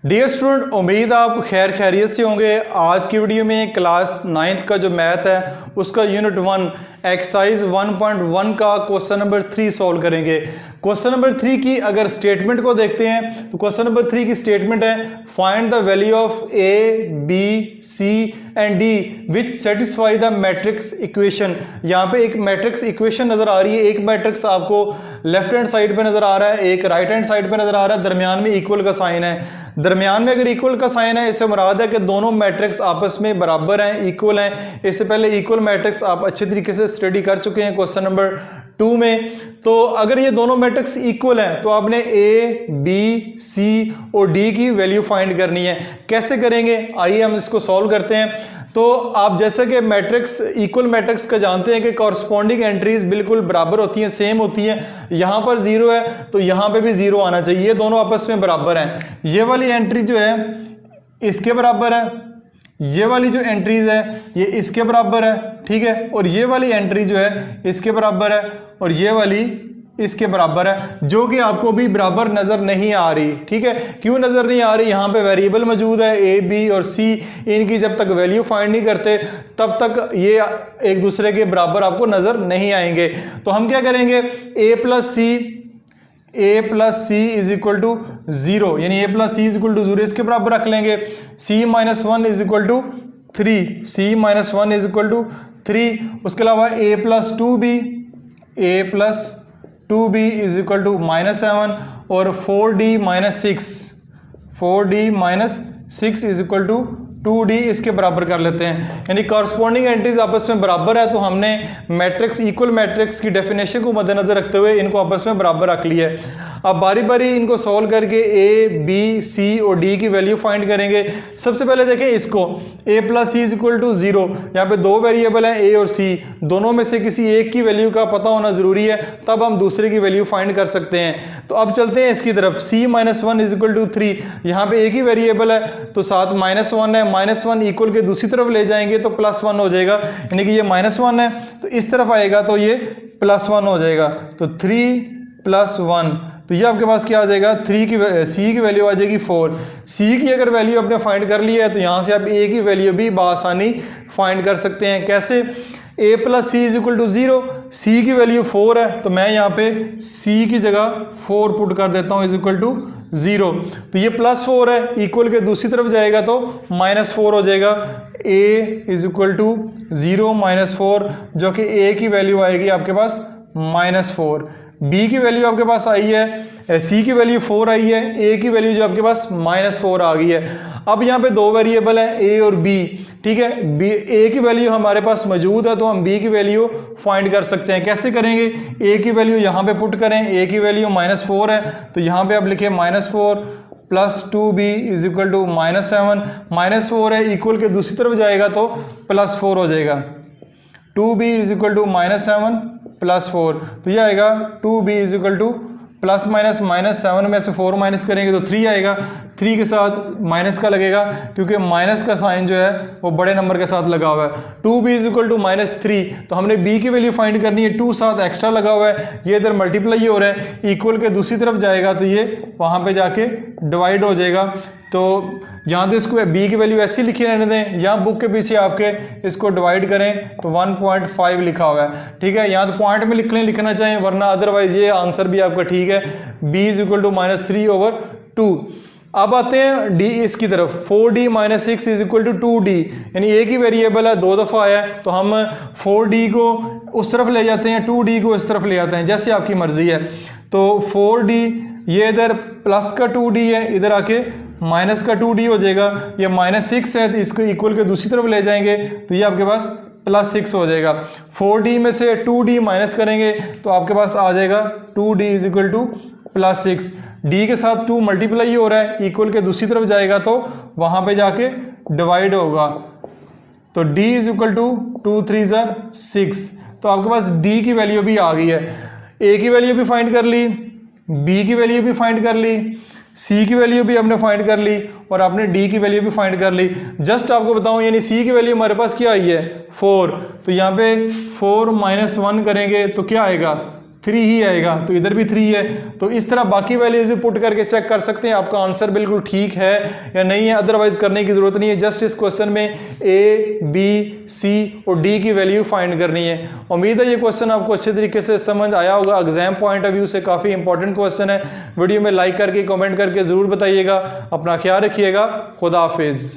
Dear student, उम्मीद आप खैर खैरियत से होंगे। आज की वीडियो में क्लास 9th का जो मैथ है उसका यूनिट 1 एक्सरसाइज 1.1 का क्वेश्चन नंबर 3 सॉल्व करेंगे। क्वेश्चन नंबर 3 की अगर स्टेटमेंट को देखते हैं तो क्वेश्चन नंबर 3 की स्टेटमेंट है find the value of A B C and D which satisfy the matrix equation. यहाँ पे एक मैट्रिक्स इक्वेशन नजर आ रही है। एक मैट्रिक्स आपको लेफ्ट हैंड साइड पे नजर आ रहा है, एक राइट हैंड साइड पे नजर आ रहा है, दरमियान में इक्वल का साइन है। दरमियान में अगर इक्वल का साइन है इससे मुराद है कि दोनों मैट्रिक्स आपस में बराबर हैं, इक्वल हैं। इससे पहले इक्वल मैट्रिक्स आप अच्छे तरीके से स्टडी कर चुके हैं क्वेश्चन नंबर 2 में। तो अगर ये दोनों मैट्रिक्स इक्वल हैं तो आपने ए बी सी और डी की वैल्यू फाइंड करनी है। कैसे करेंगे, आइए हम इसको सॉल्व करते हैं। तो आप जैसे कि मैट्रिक्स इक्वल मैट्रिक्स का जानते हैं कि कॉरस्पॉन्डिंग एंट्रीज बिल्कुल बराबर होती हैं, सेम होती हैं। यहाँ पर 0 है तो यहाँ पे भी 0 आना चाहिए, ये दोनों आपस में बराबर हैं। ये वाली एंट्री जो है इसके बराबर है, ये वाली जो एंट्रीज है ये इसके बराबर है, ठीक है। और ये वाली एंट्री जो है इसके बराबर है और ये वाली इसके बराबर है, जो कि आपको भी बराबर नजर नहीं आ रही, ठीक है। क्यों नजर नहीं आ रही, यहाँ पे वेरिएबल मौजूद है ए बी और सी, इनकी जब तक वैल्यू फाइंड नहीं करते तब तक ये एक दूसरे के बराबर आपको नजर नहीं आएंगे। तो हम क्या करेंगे, a plus C is equal to 0, यानी a plus C is equal to 0 इसके बराबर रख लेंगे। C minus 1 is equal to 3, c minus 1 is equal to 3। उसके अलावा a plus 2b is equal to -7 और 4d minus 6 is equal to 2d इसके बराबर कर लेते हैं। यानी कॉरस्पॉन्डिंग एंट्रीज आपस में बराबर है तो हमने मैट्रिक्स इक्वल मैट्रिक्स की डेफिनेशन को मद्देनजर रखते हुए इनको आपस में बराबर रख लिया है। अब बारी बारी इनको सॉल्व करके ए बी सी और डी की वैल्यू फाइंड करेंगे। सबसे पहले देखें इसको, a plus C is equal to 0। यहाँ पे दो वेरिएबल हैं ए और सी, दोनों में से किसी एक की वैल्यू का पता होना जरूरी है, तब हम दूसरे की वैल्यू फाइंड कर सकते हैं। तो अब चलते हैं इसकी तरफ। c minus 1 is equal to 3, यहाँ पे एक ही वेरिएबल है तो साथ -1 है, -1 इक्वल के दूसरी तरफ ले जाएंगे तो +1 हो जाएगा, यानी कि ये -1 है तो इस तरफ आएगा तो ये +1 हो जाएगा। तो 3 + 1 तो ये आपके पास क्या आ जाएगा, सी की वैल्यू आ जाएगी 4। सी की अगर वैल्यू आपने फाइंड कर ली है तो यहाँ से आप ए की वैल्यू भी बआसानी फाइंड कर सकते हैं। कैसे, a plus C is equal to 0, C की वैल्यू 4 है तो मैं यहाँ पे सी की जगह 4 पुट कर देता हूँ इज इक्वल टू 0। तो ये +4 है, इक्वल के दूसरी तरफ जाएगा तो -4 हो जाएगा। a इज इक्वल टू 0 -4, जो कि a की वैल्यू आएगी आपके पास -4। b की वैल्यू आपके पास आई है, c की वैल्यू 4 आई है, a की वैल्यू जो आपके पास -4 आ गई है। अब यहाँ पे दो वेरिएबल है a और b, ठीक है। a की वैल्यू हमारे पास मौजूद है तो हम b की वैल्यू फाइंड कर सकते हैं। कैसे करेंगे, a की वैल्यू यहाँ पे पुट करें, a की वैल्यू -4 है तो यहाँ पे आप लिखें -4 plus 2b is equal to -7, -4 है इक्वल के दूसरी तरफ जाएगा तो +4 हो जाएगा। 2b इज इक्वल टू -7 +4 तो ये आएगा 2b इज इक्वल टू ±7 में से 4 माइनस करेंगे तो 3 आएगा। 3 के साथ माइनस का लगेगा क्योंकि माइनस का साइन जो है वो बड़े नंबर के साथ लगा हुआ है। 2b इज इक्वल टू -3 तो हमने b की वैल्यू फाइंड करनी है, 2 साथ एक्स्ट्रा लगा हुआ है, ये इधर मल्टीप्लाई हो रहा है, इक्वल के दूसरी तरफ जाएगा तो ये वहाँ पे जाके डिवाइड हो जाएगा। तो यहाँ तो इसको b की वैल्यू ऐसी लिखी रहने दें, यहाँ बुक के पीछे आपके इसको डिवाइड करें तो 1.5 लिखा हुआ है, ठीक है। यहाँ तो पॉइंट में लिखना चाहिए वरना अदरवाइज ये आंसर भी आपका ठीक है। b is equal to -3/2। अब आते हैं d इसकी तरफ, 4d - 6 is equal to 2d, यानी एक ही वेरिएबल है, 2 दफ़ा आया है तो हम 4d को उस तरफ ले जाते हैं, 2d को इस तरफ ले जाते हैं, जैसे आपकी मर्जी है। तो 4d ये इधर प्लस का 2d है, इधर आके माइनस का 2d हो जाएगा। ये -6 है तो इसको इक्वल के दूसरी तरफ ले जाएंगे तो ये आपके पास +6 हो जाएगा। 4d में से 2d माइनस करेंगे तो आपके पास आ जाएगा 2d is equal to +6। d के साथ 2 मल्टीप्लाई हो रहा है, इक्वल के दूसरी तरफ जाएगा तो वहाँ पे जाके डिवाइड होगा तो d इज इक्वल टू 2 3 6। तो आपके पास d की वैल्यू भी आ गई है। a की वैल्यू भी फाइंड कर ली, b की वैल्यू भी फाइंड कर ली, c की वैल्यू भी हमने फाइंड कर ली और आपने d की वैल्यू भी फाइंड कर ली। जस्ट आपको बताऊं, यानी c की वैल्यू हमारे पास क्या आई है 4, तो यहाँ पे 4 - 1 करेंगे तो क्या आएगा 3 ही आएगा, तो इधर भी 3 है। तो इस तरह बाकी वैल्यूज भी पुट करके चेक कर सकते हैं आपका आंसर बिल्कुल ठीक है या नहीं है, अदरवाइज करने की जरूरत नहीं है। जस्ट इस क्वेश्चन में ए, बी, सी और डी की वैल्यू फाइंड करनी है। उम्मीद है ये क्वेश्चन आपको अच्छे तरीके से समझ आया होगा। एग्जाम पॉइंट ऑफ व्यू से काफ़ी इंपॉर्टेंट क्वेश्चन है। वीडियो में लाइक करके कमेंट करके ज़रूर बताइएगा। अपना ख्याल रखिएगा। खुदा हाफिज़।